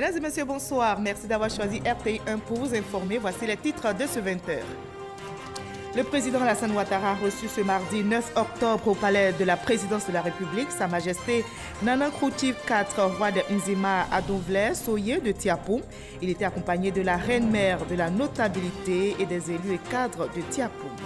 Mesdames et messieurs, bonsoir. Merci d'avoir choisi RTI1 pour vous informer. Voici les titres de ce 20h. Le président Alassane Ouattara a reçu ce mardi 9 octobre au palais de la présidence de la République Sa Majesté Nana Nkounti IV, roi de Nzima Adonvlé Soye de Tiapoum. Il était accompagné de la reine-mère, de la notabilité et des élus et cadres de Tiapoum.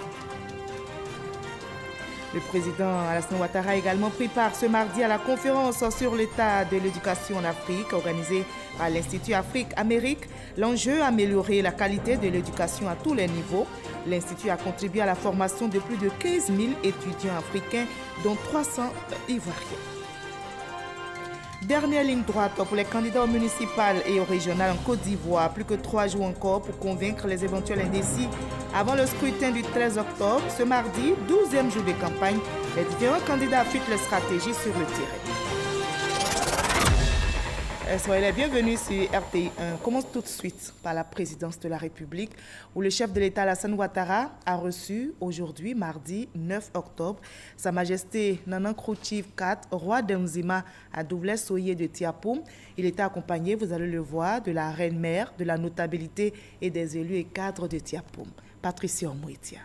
Le président Alassane Ouattara a également pris part ce mardi à la conférence sur l'état de l'éducation en Afrique organisée par l'Institut Afrique-Amérique. L'enjeu, améliorer la qualité de l'éducation à tous les niveaux. L'Institut a contribué à la formation de plus de 15 000 étudiants africains, dont 300 Ivoiriens. Dernière ligne droite pour les candidats aux municipales et aux régionales en Côte d'Ivoire. Plus que 3 jours encore pour convaincre les éventuels indécis avant le scrutin du 13 octobre. Ce mardi, 12e jour de campagne, les différents candidats affûtent leurs stratégies sur le terrain. Soyez les bienvenus sur RTI1. On commence tout de suite par la présidence de la République où le chef de l'État Alassane Ouattara a reçu aujourd'hui, mardi 9 octobre, Sa Majesté Nana Nkounti IV, roi de Nzima Adonvlé Soye de Tiapoum. Il était accompagné, vous allez le voir, de la reine-mère, de la notabilité et des élus et cadres de Tiapoum. Patricia Mouitia.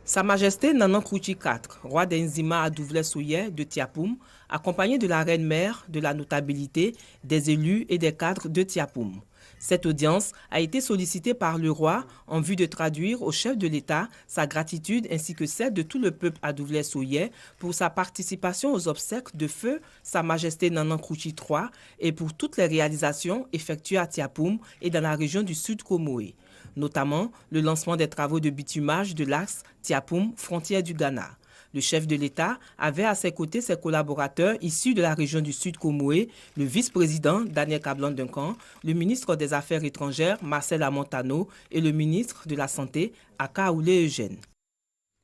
Sa Majesté Nana Nkounti IV, roi de Nzima Adonvlé Soye de Tiapoum, accompagné de la reine-mère, de la notabilité, des élus et des cadres de Tiapoum. Cette audience a été sollicitée par le roi en vue de traduire au chef de l'État sa gratitude ainsi que celle de tout le peuple Adonvlé Soye pour sa participation aux obsèques de feu Sa Majesté Nana Nkounti III et pour toutes les réalisations effectuées à Tiapoum et dans la région du Sud Comoé, notamment le lancement des travaux de bitumage de l'axe Tiapoum, frontière du Ghana. Le chef de l'État avait à ses côtés ses collaborateurs issus de la région du Sud Comoé, le vice-président Daniel Kablan-Duncan, le ministre des Affaires étrangères Marcel Amontano et le ministre de la Santé Aka Oulé Eugène.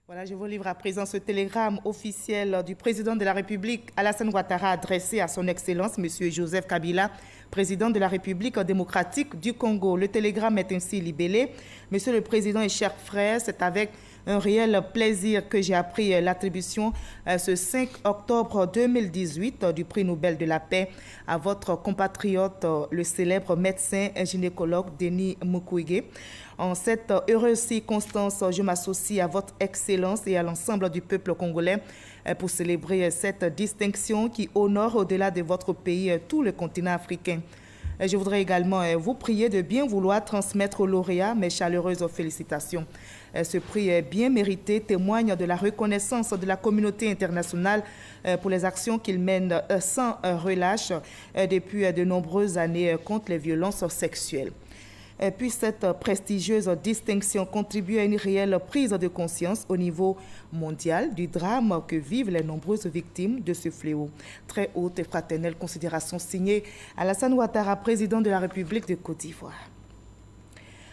Voilà, je vous livre à présent ce télégramme officiel du président de la République Alassane Ouattara adressé à son Excellence M. Joseph Kabila, président de la République démocratique du Congo. Le télégramme est ainsi libellé. Monsieur le Président et chers frères, c'est avec un réel plaisir que j'ai appris l'attribution ce 5 octobre 2018 du prix Nobel de la paix à votre compatriote, le célèbre médecin et gynécologue Denis Mukwege. En cette heureuse circonstance, je m'associe à votre Excellence et à l'ensemble du peuple congolais pour célébrer cette distinction qui honore au-delà de votre pays tout le continent africain. Je voudrais également vous prier de bien vouloir transmettre aux lauréats mes chaleureuses félicitations. Ce prix bien mérité témoigne de la reconnaissance de la communauté internationale pour les actions qu'il mène sans relâche depuis de nombreuses années contre les violences sexuelles. Puis cette prestigieuse distinction contribue à une réelle prise de conscience au niveau mondial du drame que vivent les nombreuses victimes de ce fléau. Très haute et fraternelle considération signée Alassane Ouattara, président de la République de Côte d'Ivoire.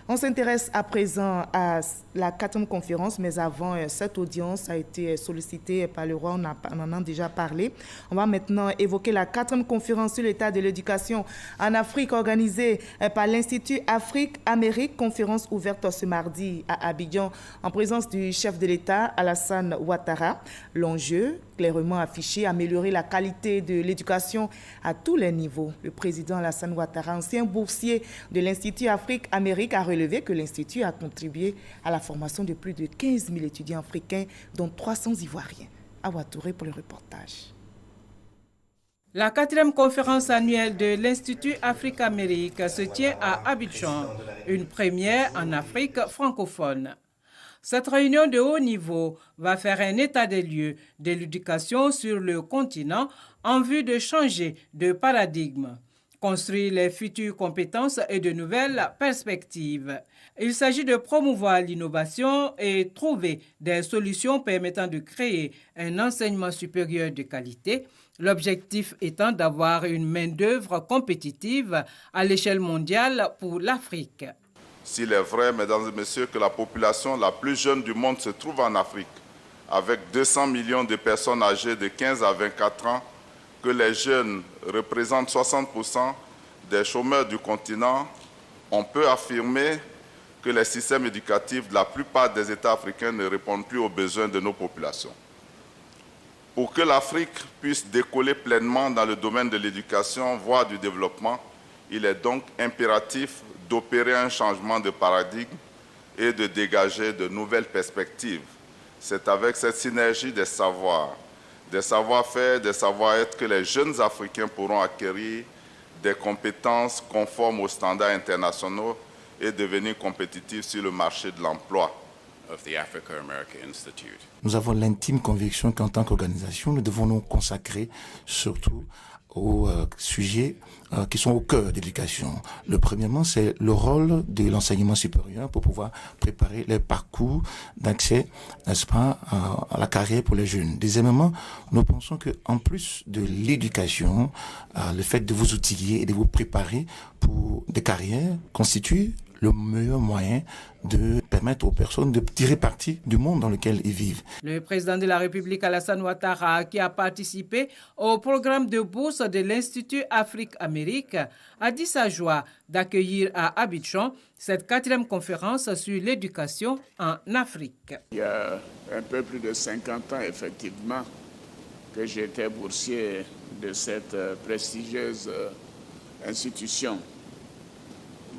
On s'intéresse à présent à la 4e conférence, mais avant, cette audience a été sollicitée par le roi, on en a déjà parlé. On va maintenant évoquer la 4e conférence sur l'état de l'éducation en Afrique organisée par l'Institut Afrique-Amérique, conférence ouverte ce mardi à Abidjan en présence du chef de l'État Alassane Ouattara. L'enjeu, clairement affiché, améliorer la qualité de l'éducation à tous les niveaux. Le président Alassane Ouattara, ancien boursier de l'Institut Afrique-Amérique, a relevé que l'Institut a contribué à la formation de plus de 15 000 étudiants africains, dont 300 Ivoiriens. Awa Touré pour le reportage. La 4e conférence annuelle de l'Institut Afrique-Amérique se tient à Abidjan, une première en Afrique francophone. Cette réunion de haut niveau va faire un état des lieux de l'éducation sur le continent en vue de changer de paradigme, construire les futures compétences et de nouvelles perspectives. Il s'agit de promouvoir l'innovation et trouver des solutions permettant de créer un enseignement supérieur de qualité, l'objectif étant d'avoir une main-d'œuvre compétitive à l'échelle mondiale pour l'Afrique. S'il est vrai, mesdames et messieurs, que la population la plus jeune du monde se trouve en Afrique, avec 200 millions de personnes âgées de 15 à 24 ans, que les jeunes représentent 60% des chômeurs du continent, on peut affirmer que les systèmes éducatifs de la plupart des États africains ne répondent plus aux besoins de nos populations. Pour que l'Afrique puisse décoller pleinement dans le domaine de l'éducation, voire du développement, il est donc impératif d'opérer un changement de paradigme et de dégager de nouvelles perspectives. C'est avec cette synergie des savoirs, des savoir-faire, des savoir-être que les jeunes Africains pourront acquérir des compétences conformes aux standards internationaux et devenir compétitifs sur le marché de l'emploi. Nous avons l'intime conviction qu'en tant qu'organisation, nous devons nous consacrer surtout aux sujets qui sont au cœur de l'éducation. Le premièrement, c'est le rôle de l'enseignement supérieur pour pouvoir préparer les parcours d'accès, n'est-ce pas, à la carrière pour les jeunes. Deuxièmement, nous pensons qu'en plus de l'éducation, le fait de vous outiller et de vous préparer pour des carrières constitue le meilleur moyen de permettre aux personnes de tirer parti du monde dans lequel ils vivent. Le président de la République, Alassane Ouattara, qui a participé au programme de bourse de l'Institut Afrique-Amérique, a dit sa joie d'accueillir à Abidjan cette 4e conférence sur l'éducation en Afrique. Il y a un peu plus de 50 ans, effectivement, que j'étais boursier de cette prestigieuse institution.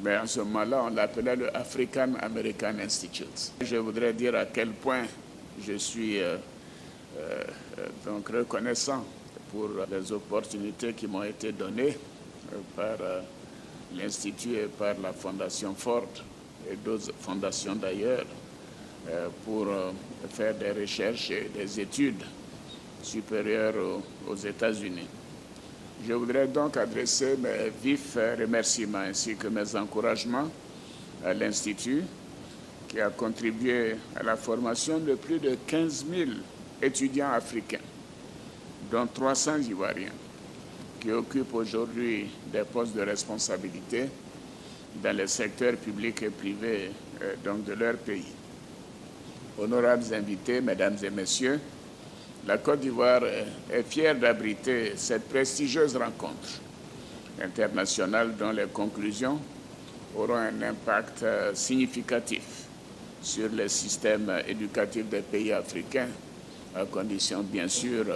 Mais en ce moment-là, on l'appelait le African American Institute. Je voudrais dire à quel point je suis donc reconnaissant pour les opportunités qui m'ont été données par l'Institut et par la Fondation Ford et d'autres fondations d'ailleurs pour faire des recherches et des études supérieures aux États-Unis. Je voudrais donc adresser mes vifs remerciements ainsi que mes encouragements à l'Institut qui a contribué à la formation de plus de 15 000 étudiants africains, dont 300 Ivoiriens, qui occupent aujourd'hui des postes de responsabilité dans les secteurs publics et privés donc de leur pays. Honorables invités, mesdames et messieurs, la Côte d'Ivoire est fière d'abriter cette prestigieuse rencontre internationale dont les conclusions auront un impact significatif sur les systèmes éducatifs des pays africains, à condition bien sûr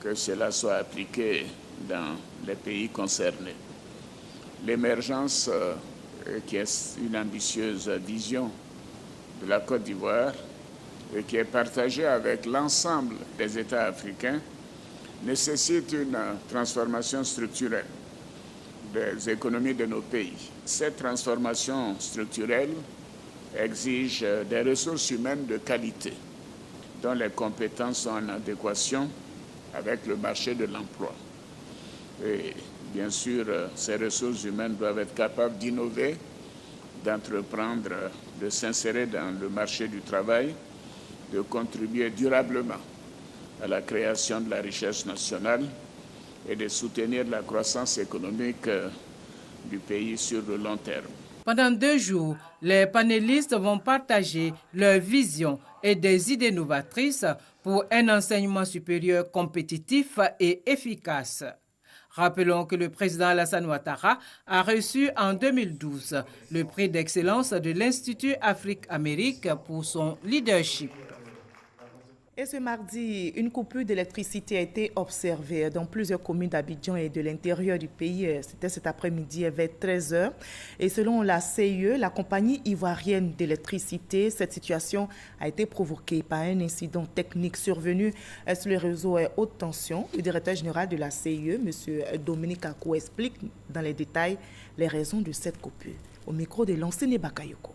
que cela soit appliqué dans les pays concernés. L'émergence, qui est une ambitieuse vision de la Côte d'Ivoire, et qui est partagé avec l'ensemble des États africains, nécessite une transformation structurelle des économies de nos pays. Cette transformation structurelle exige des ressources humaines de qualité, dont les compétences sont en adéquation avec le marché de l'emploi. Et bien sûr, ces ressources humaines doivent être capables d'innover, d'entreprendre, de s'insérer dans le marché du travail, de contribuer durablement à la création de la richesse nationale et de soutenir la croissance économique du pays sur le long terme. Pendant 2 jours, les panélistes vont partager leurs visions et des idées novatrices pour un enseignement supérieur compétitif et efficace. Rappelons que le président Alassane Ouattara a reçu en 2012 le prix d'excellence de l'Institut Afrique-Amérique pour son leadership. Et ce mardi, une coupure d'électricité a été observée dans plusieurs communes d'Abidjan et de l'intérieur du pays. C'était cet après-midi vers 13h. Et selon la CIE, la compagnie ivoirienne d'électricité, cette situation a été provoquée par un incident technique survenu sur le réseau haute tension. Le directeur général de la CIE, M. Dominique Akou, explique dans les détails les raisons de cette coupure. Au micro de l'enseigne Bakayoko.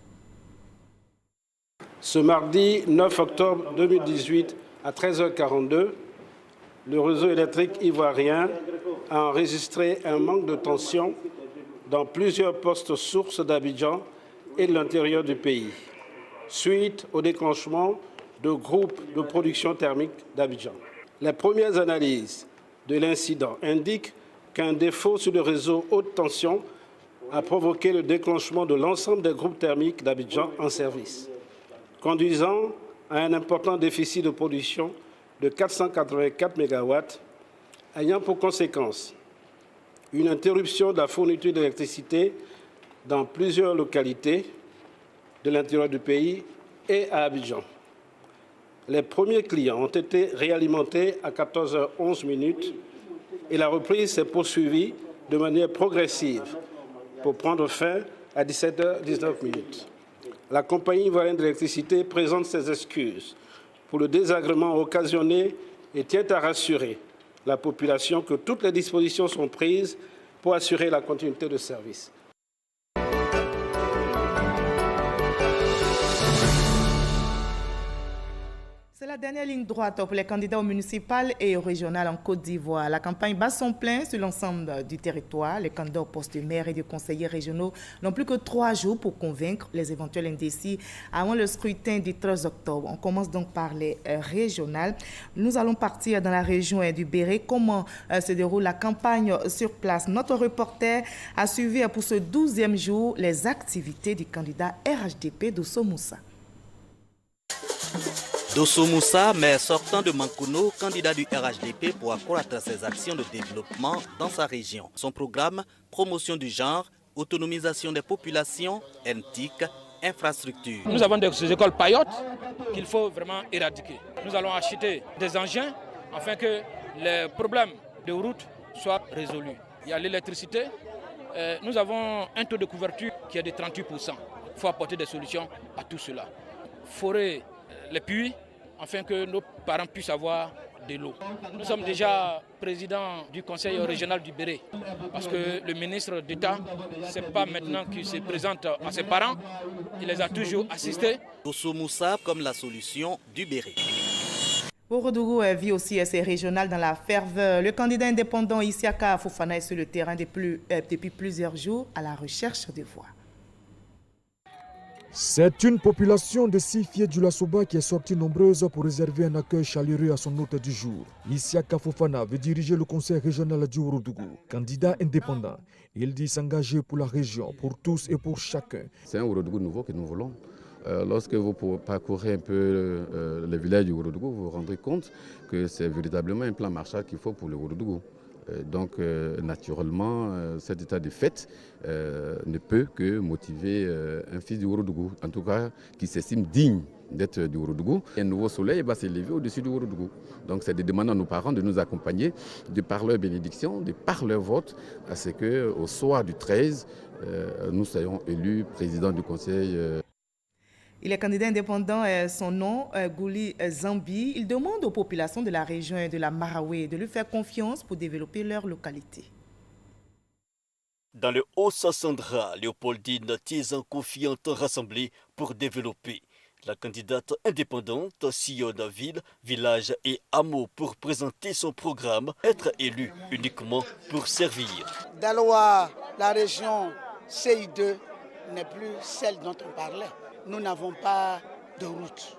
Ce mardi 9 octobre 2018, à 13h42, le réseau électrique ivoirien a enregistré un manque de tension dans plusieurs postes sources d'Abidjan et de l'intérieur du pays, suite au déclenchement de groupes de production thermique d'Abidjan. Les premières analyses de l'incident indiquent qu'un défaut sur le réseau haute tension a provoqué le déclenchement de l'ensemble des groupes thermiques d'Abidjan en service, conduisant à un important déficit de production de 484 MW, ayant pour conséquence une interruption de la fourniture d'électricité dans plusieurs localités de l'intérieur du pays et à Abidjan. Les premiers clients ont été réalimentés à 14h11 et la reprise s'est poursuivie de manière progressive pour prendre fin à 17h19. La compagnie ivoirienne d'électricité présente ses excuses pour le désagrément occasionné et tient à rassurer la population que toutes les dispositions sont prises pour assurer la continuité de service. C'est la dernière ligne droite pour les candidats aux municipales et aux régionales en Côte d'Ivoire. La campagne bat son plein sur l'ensemble du territoire. Les candidats au poste de maire et de conseillers régionaux n'ont plus que 3 jours pour convaincre les éventuels indécis avant le scrutin du 13 octobre. On commence donc par les régionales. Nous allons partir dans la région du Béret. Comment se déroule la campagne sur place? Notre reporter a suivi pour ce 12e jour les activités du candidat RHDP Dosso Moussa. Dosso Moussa, maire sortant de Mankono, candidat du RHDP pour accroître ses actions de développement dans sa région. Son programme, promotion du genre, autonomisation des populations, NTIC, infrastructures. Nous avons des écoles paillotes qu'il faut vraiment éradiquer. Nous allons acheter des engins afin que les problèmes de route soient résolus. Il y a l'électricité. Nous avons un taux de couverture qui est de 38%. Il faut apporter des solutions à tout cela. Forer les puits afin que nos parents puissent avoir de l'eau. Nous sommes déjà président du conseil régional du Béret parce que le ministre d'État, ce n'est pas maintenant qu'il se présente à ses parents, il les a toujours assistés. Dosso Moussa comme la solution du Béret. Ourodougou vit aussi ses régionales dans la ferveur. Le candidat indépendant Isiaka Fofana est sur le terrain depuis plusieurs jours à la recherche de voix. C'est une population de Sifié du Lassoba qui est sortie nombreuse pour réserver un accueil chaleureux à son hôte du jour. Isiaka Fofana veut diriger le conseil régional du Ourodougou. Candidat indépendant, il dit s'engager pour la région, pour tous et pour chacun. C'est un Ourodougou nouveau que nous voulons. Lorsque vous parcourez un peu les villages du Ourodougou, vous vous rendrez compte que c'est véritablement un plan Marshall qu'il faut pour le Ourodougou. Donc naturellement, cet état de fait ne peut que motiver un fils du Ourodougou, en tout cas qui s'estime digne d'être du Ourodougou. Un nouveau soleil va s'élever au-dessus du Ourodougou. Donc c'est de demander à nos parents de nous accompagner, de par leur bénédiction, de par leur vote, à ce qu'au soir du 13, nous soyons élus président du conseil. Il est candidat indépendant, son nom, Gouli Zambi. Il demande aux populations de la région de la Marawe de lui faire confiance pour développer leur localité. Dans le Haut-Sassandra, Léopoldine Tiezan confiante rassemblée pour développer. La candidate indépendante sillonne ville, village et hameau pour présenter son programme, être élue uniquement pour servir. Daloa, la région CI2 n'est plus celle dont on parlait. Nous n'avons pas de route.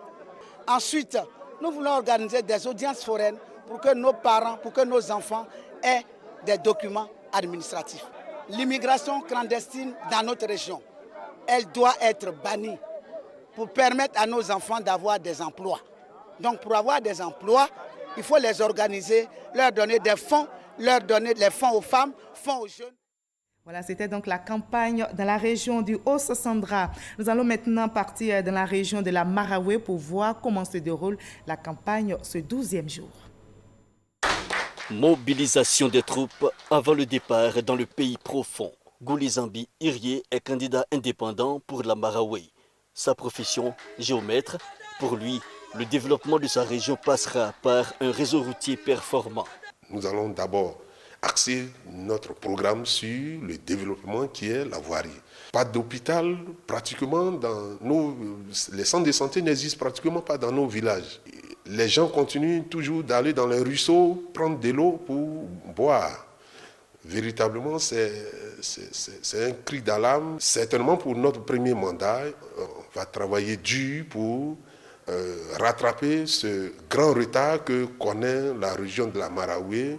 Ensuite, nous voulons organiser des audiences foraines pour que nos parents, pour que nos enfants aient des documents administratifs. L'immigration clandestine dans notre région, elle doit être bannie pour permettre à nos enfants d'avoir des emplois. Donc pour avoir des emplois, il faut les organiser, leur donner des fonds, leur donner les fonds aux femmes, fonds aux jeunes. Voilà, c'était donc la campagne dans la région du Haut-Sassandra. Nous allons maintenant partir dans la région de la Marawe pour voir comment se déroule la campagne ce 12e jour. Mobilisation des troupes avant le départ dans le pays profond. Gouli Zambi Irié est candidat indépendant pour la Marawe. Sa profession, géomètre, pour lui, le développement de sa région passera par un réseau routier performant. Nous allons d'abord axer notre programme sur le développement qui est la voirie. Pas d'hôpital pratiquement les centres de santé n'existent pratiquement pas dans nos villages. Les gens continuent toujours d'aller dans les ruisseaux, prendre de l'eau pour boire. Véritablement, c'est un cri d'alarme. Certainement pour notre premier mandat, on va travailler dur pour rattraper ce grand retard que connaît la région de la Marawe.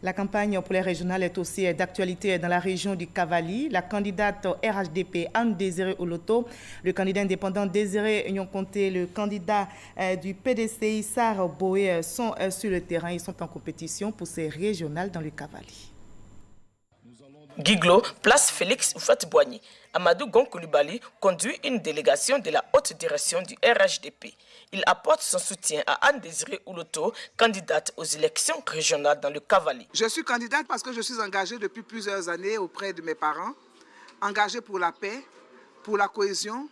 La campagne pour les régionales est aussi d'actualité dans la région du Cavali. La candidate RHDP Anne Désiré Oloto, le candidat indépendant Désiré Nyon-Conté, le candidat du PDC Issar Boé sont sur le terrain. Ils sont en compétition pour ces régionales dans le Cavali. Guiglo place Félix Oufat-Boigny. Amadou Gon-Koulibaly conduit une délégation de la haute direction du RHDP. Il apporte son soutien à Anne-Désirée Ouloto, candidate aux élections régionales dans le Cavali. Je suis candidate parce que je suis engagée depuis plusieurs années auprès de mes parents, engagée pour la paix, pour la cohésion,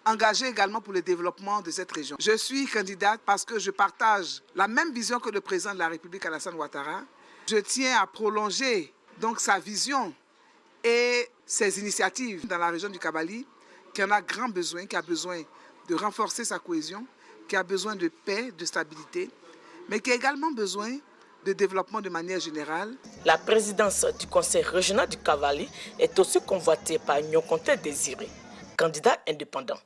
engagée également pour le développement de cette région. Je suis candidate parce que je partage la même vision que le président de la République, Alassane Ouattara. Je tiens à prolonger donc sa vision et ses initiatives dans la région du Cavali, qui en a grand besoin, qui a besoin de renforcer sa cohésion, qui a besoin de paix, de stabilité, mais qui a également besoin de développement de manière générale. La présidence du conseil régional du Cavali est aussi convoitée par Nyokonte Désiré, candidat indépendant.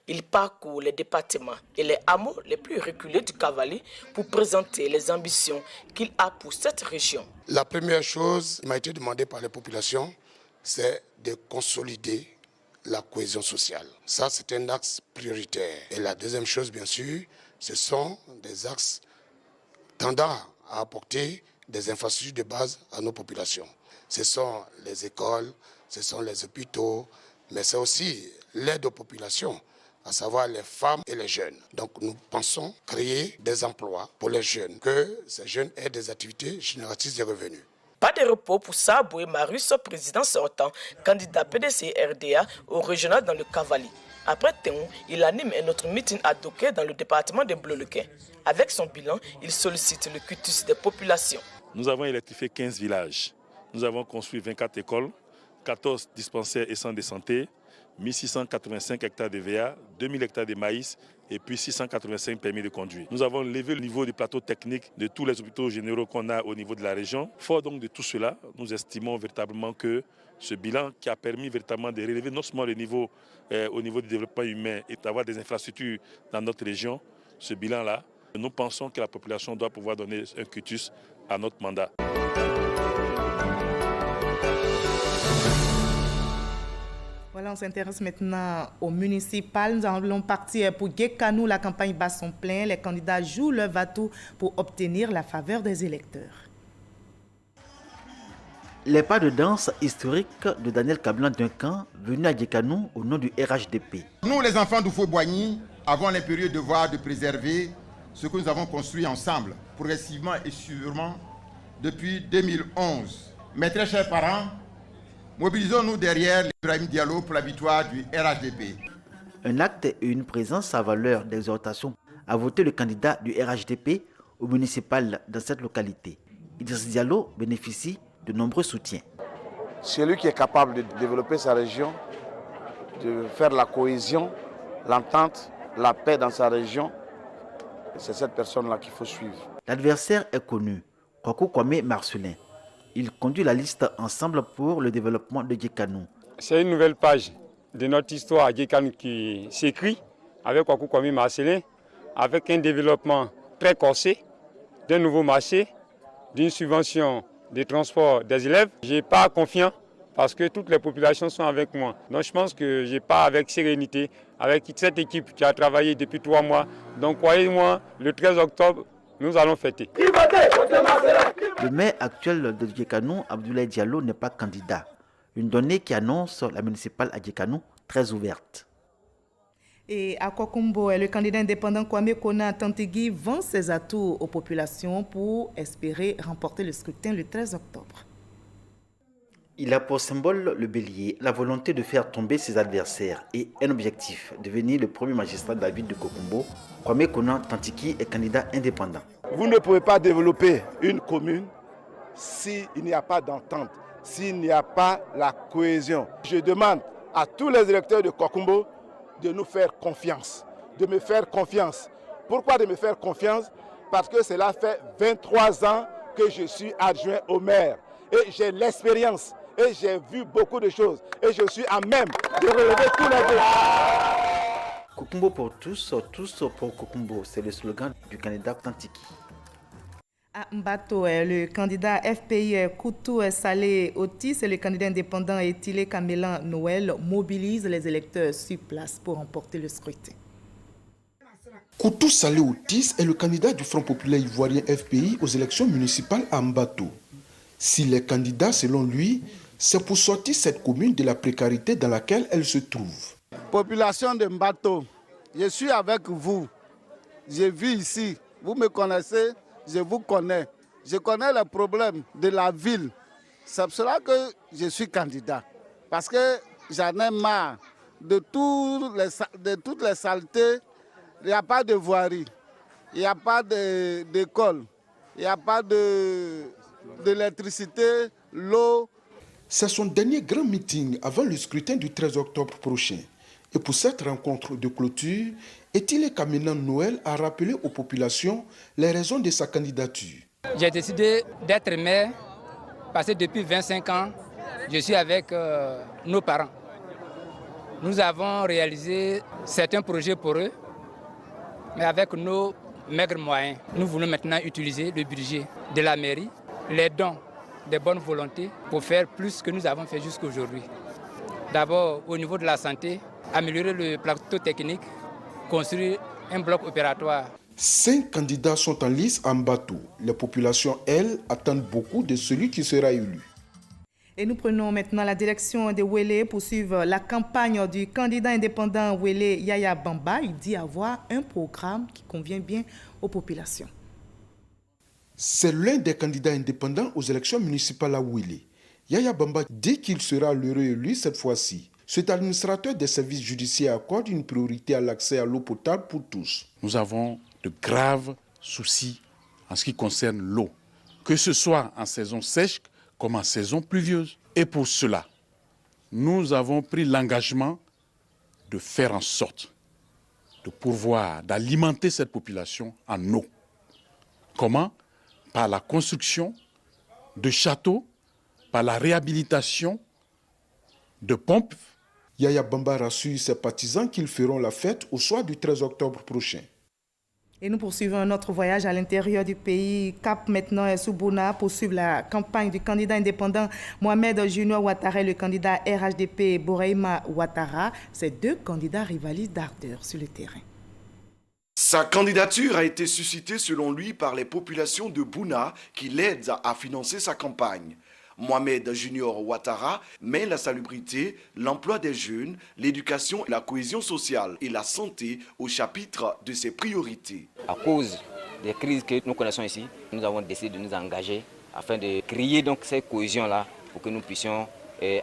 Il parcourt les départements et les hameaux les plus reculés du Cavali pour présenter les ambitions qu'il a pour cette région. La première chose qui m'a été demandée par les populations, c'est de consolider la cohésion sociale. Ça, c'est un axe prioritaire. Et la deuxième chose, bien sûr, ce sont des axes tendant à apporter des infrastructures de base à nos populations. Ce sont les écoles, ce sont les hôpitaux, mais c'est aussi l'aide aux populations, à savoir les femmes et les jeunes. Donc nous pensons créer des emplois pour les jeunes, que ces jeunes aient des activités génératrices de revenus. Pas de repos pour Saboué Marius, président sortant, candidat PDC-RDA au régional dans le Cavali. Après Théon, il anime un autre meeting à Doké dans le département de Bleu-le-Quai. Avec son bilan, il sollicite le quitus des populations. Nous avons électrifié 15 villages. Nous avons construit 24 écoles, 14 dispensaires et centres de santé, 1685 hectares de VA, 2000 hectares de maïs et puis 685 permis de conduire. Nous avons levé le niveau du plateau technique de tous les hôpitaux généraux qu'on a au niveau de la région. Fort donc de tout cela, nous estimons véritablement que ce bilan qui a permis véritablement de relever non seulement le niveau au niveau du développement humain et d'avoir des infrastructures dans notre région, ce bilan-là, nous pensons que la population doit pouvoir donner un quitus à notre mandat. Voilà, on s'intéresse maintenant au municipal. Nous allons partir pour Guékanou. La campagne bat son plein. Les candidats jouent leur va-tout pour obtenir la faveur des électeurs. Les pas de danse historiques de Daniel Kablan-Duncan, venu à Guékanou au nom du RHDP. Nous, les enfants d'Oufo-Boigny, avons l'impérieux devoir de préserver ce que nous avons construit ensemble, progressivement et sûrement, depuis 2011. Mes très chers parents, mobilisons-nous derrière Ibrahim Diallo pour la victoire du RHDP. Un acte et une présence à valeur d'exhortation à voter le candidat du RHDP au municipal dans cette localité. Idriss Diallo bénéficie de nombreux soutiens. Celui qui est capable de développer sa région, de faire la cohésion, l'entente, la paix dans sa région, c'est cette personne-là qu'il faut suivre. L'adversaire est connu, Kwaku Kwame Marcelin. Il conduit la liste Ensemble pour le développement de Guékanou. C'est une nouvelle page de notre histoire à Guékanou qui s'écrit avec Kwaku Kwame Marcelin, avec un développement très corsé, d'un nouveau marché, d'une subvention de transport des élèves. Je n'ai pas confiance parce que toutes les populations sont avec moi. Donc je pense que je pars avec sérénité, avec cette équipe qui a travaillé depuis 3 mois. Donc croyez-moi, le 13 octobre, nous allons fêter. Le maire actuel de Guékanou, Abdoulaye Diallo, n'est pas candidat. Une donnée qui annonce la municipale à Guékanou très ouverte. Et à Kokumbo, le candidat indépendant Kwame Kona Tantigui vend ses atouts aux populations pour espérer remporter le scrutin le 13 octobre. Il a pour symbole le bélier, la volonté de faire tomber ses adversaires et un objectif, devenir le premier magistrat de la ville de Kokumbo. Kwame Kona Tantigui est candidat indépendant. Vous ne pouvez pas développer une commune s'il n'y a pas d'entente, s'il n'y a pas la cohésion. Je demande à tous les électeurs de Kokumbo de nous faire confiance, de me faire confiance. Pourquoi de me faire confiance? Parce que cela fait 23 ans que je suis adjoint au maire et j'ai l'expérience et j'ai vu beaucoup de choses et je suis à même de relever tous les défis. Kokumbo pour tous, tous pour Kokumbo, c'est le slogan du candidat Tantigui. À Mbato, le candidat FPI Koutou Salé Otis et le candidat indépendant Etile Kamelan Noël mobilisent les électeurs sur place pour remporter le scrutin. Koutou Salé Otis est le candidat du Front populaire ivoirien FPI aux élections municipales à Mbato. S'il est candidat, selon lui, C'est pour sortir cette commune de la précarité dans laquelle elle se trouve. Population de Mbato, je suis avec vous. Je vis ici. Vous me connaissez, je vous connais. Je connais les problèmes de la ville. C'est pour cela que je suis candidat. Parce que j'en ai marre de toutes les saletés. Il n'y a pas de voirie, il n'y a pas d'école, il n'y a pas d'électricité, l'eau. C'est son dernier grand meeting avant le scrutin du 13 octobre prochain. Et pour cette rencontre de clôture, est-il qu'Amina Noël a rappelé aux populations les raisons de sa candidature. J'ai décidé d'être maire parce que depuis 25 ans, je suis avec nos parents. Nous avons réalisé certains projets pour eux, mais avec nos maigres moyens. Nous voulons maintenant utiliser le budget de la mairie, les dons des bonnes volontés pour faire plus que nous avons fait jusqu'à aujourd'hui. D'abord, au niveau de la santé, améliorer le plateau technique, construire un bloc opératoire. 5 candidats sont en lice en bateau. Les populations, elles, attendent beaucoup de celui qui sera élu. Et nous prenons maintenant la direction de Ouélé pour suivre la campagne du candidat indépendant Ouélé Yaya Bamba. Il dit avoir un programme qui convient bien aux populations. C'est l'un des candidats indépendants aux élections municipales à Ouélé. Yaya Bamba dit qu'il sera le réélu cette fois-ci. Cet administrateur des services judiciaires accorde une priorité à l'accès à l'eau potable pour tous. Nous avons de graves soucis en ce qui concerne l'eau, que ce soit en saison sèche comme en saison pluvieuse. Et pour cela, nous avons pris l'engagement de faire en sorte de pourvoir, d'alimenter cette population en eau. Comment? Par la construction de châteaux, par la réhabilitation de pompes. Yaya Bamba rassure ses partisans qu'ils feront la fête au soir du 13 octobre prochain. Et nous poursuivons notre voyage à l'intérieur du pays. Cap maintenant est sous Bouna pour suivre la campagne du candidat indépendant Mohamed Junior Ouattara et le candidat RHDP Bouraïma Ouattara. Ces deux candidats rivalisent d'ardeur sur le terrain. Sa candidature a été suscitée selon lui par les populations de Bouna qui l'aident à financer sa campagne. Mohamed Junior Ouattara met la salubrité, l'emploi des jeunes, l'éducation, la cohésion sociale et la santé au chapitre de ses priorités. À cause des crises que nous connaissons ici, nous avons décidé de nous engager afin de créer donc cette cohésion-là pour que nous puissions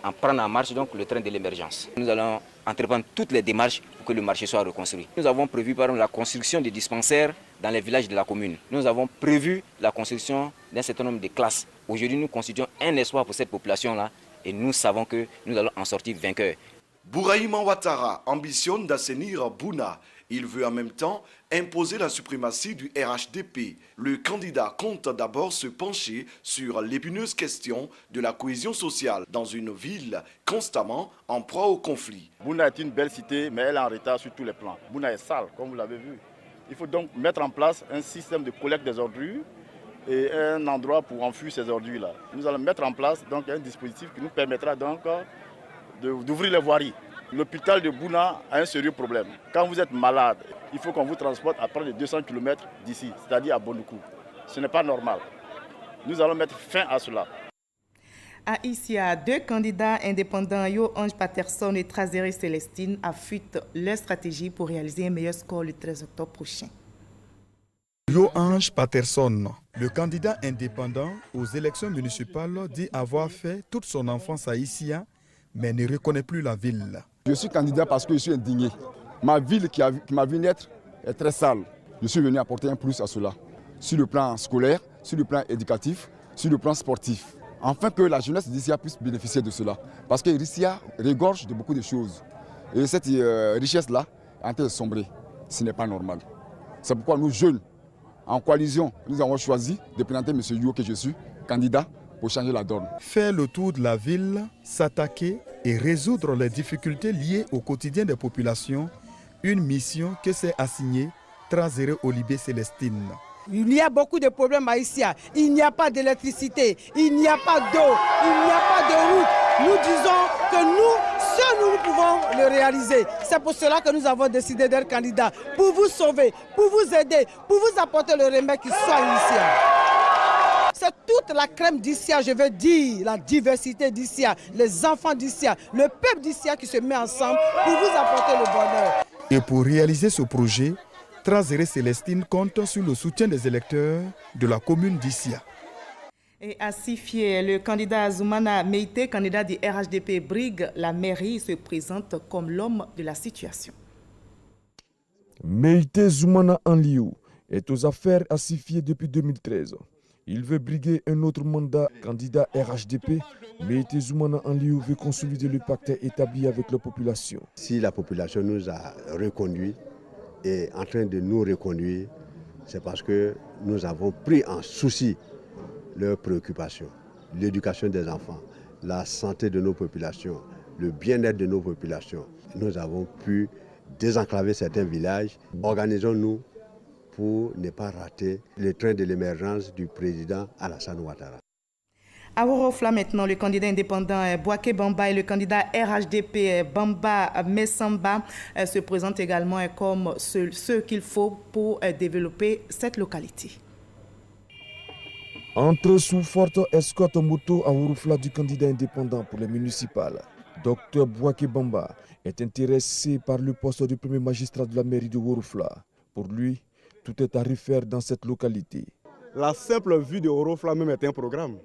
en prendre en marche donc le train de l'émergence. Nous allons entreprendre toutes les démarches pour que le marché soit reconstruit. Nous avons prévu par exemple la construction des dispensaires dans les villages de la commune. Nous avons prévu la construction d'un certain nombre de classes. Aujourd'hui, nous constituons un espoir pour cette population-là et nous savons que nous allons en sortir vainqueurs. Bouraïma Ouattara ambitionne d'assainir Bouna. Il veut en même temps imposer la suprématie du RHDP. Le candidat compte d'abord se pencher sur l'épineuse question de la cohésion sociale dans une ville constamment en proie au conflit. Bouna est une belle cité, mais elle est en retard sur tous les plans. Bouna est sale, comme vous l'avez vu. Il faut donc mettre en place un système de collecte des ordures et un endroit pour enfuir ces ordures-là. Nous allons mettre en place donc un dispositif qui nous permettra donc d'ouvrir les voiries. L'hôpital de Bouna a un sérieux problème. Quand vous êtes malade, il faut qu'on vous transporte à près de 200 km d'ici, c'est-à-dire à Bondoukou. Ce n'est pas normal. Nous allons mettre fin à cela. Ici, deux candidats indépendants, Yo Ange Patterson et Trazeri Célestine, affûtent leur stratégie pour réaliser un meilleur score le 13 octobre prochain. Yo Ange Patterson, le candidat indépendant aux élections municipales, dit avoir fait toute son enfance à Issia, mais ne reconnaît plus la ville. Je suis candidat parce que je suis indigné. Ma ville qui m'a vu naître est très sale. Je suis venu apporter un plus à cela, sur le plan scolaire, sur le plan éducatif, sur le plan sportif. Afin que la jeunesse d'Issia puisse bénéficier de cela. Parce que Issia regorge de beaucoup de choses. Et cette richesse-là est en train de sombrer. Ce n'est pas normal. C'est pourquoi nous, jeunes, en coalition, nous avons choisi de présenter M. Yo, que je suis, candidat, pour changer la donne. Faire le tour de la ville, s'attaquer et résoudre les difficultés liées au quotidien des populations, une mission que s'est assignée Trazeri Olibé Célestine. Il y a beaucoup de problèmes à Issia. Il n'y a pas d'électricité, il n'y a pas d'eau, il n'y a pas de route. Nous disons que nous pouvons le réaliser. C'est pour cela que nous avons décidé d'être candidats, pour vous sauver, pour vous aider, pour vous apporter le remède qui soit Issia. c'est toute la crème d'Issia, je veux dire, la diversité d'Issia, les enfants d'Issia, le peuple d'Issia qui se met ensemble pour vous apporter le bonheur. Et pour réaliser ce projet, Transéré Célestine compte sur le soutien des électeurs de la commune d'Issia. Et à Sifié, le candidat Zoumana Meïté, candidat du RHDP brigue la mairie, se présente comme l'homme de la situation. Meïté Zoumana Anliou est aux affaires à Sifié depuis 2013. Il veut briguer un autre mandat candidat RHDP. Meïté Zoumana Anliou veut consolider le pacte établi avec la population. Si la population nous a reconduits et en train de nous reconduire, c'est parce que nous avons pris en souci leurs préoccupations, l'éducation des enfants, la santé de nos populations, le bien-être de nos populations. Nous avons pu désenclaver certains villages. Organisons-nous pour ne pas rater le train de l'émergence du président Alassane Ouattara. À Worofla maintenant, le candidat indépendant Bouaké Bamba et le candidat RHDP Bamba Messamba se présentent également comme ceux qu'il faut pour développer cette localité. Entre sous forte escorte moto à Worofla du candidat indépendant pour les municipales, Dr Bouaké Bamba est intéressé par le poste du premier magistrat de la mairie de Worofla. Pour lui, tout est à refaire dans cette localité. La simple vue de Worofla même est un programme,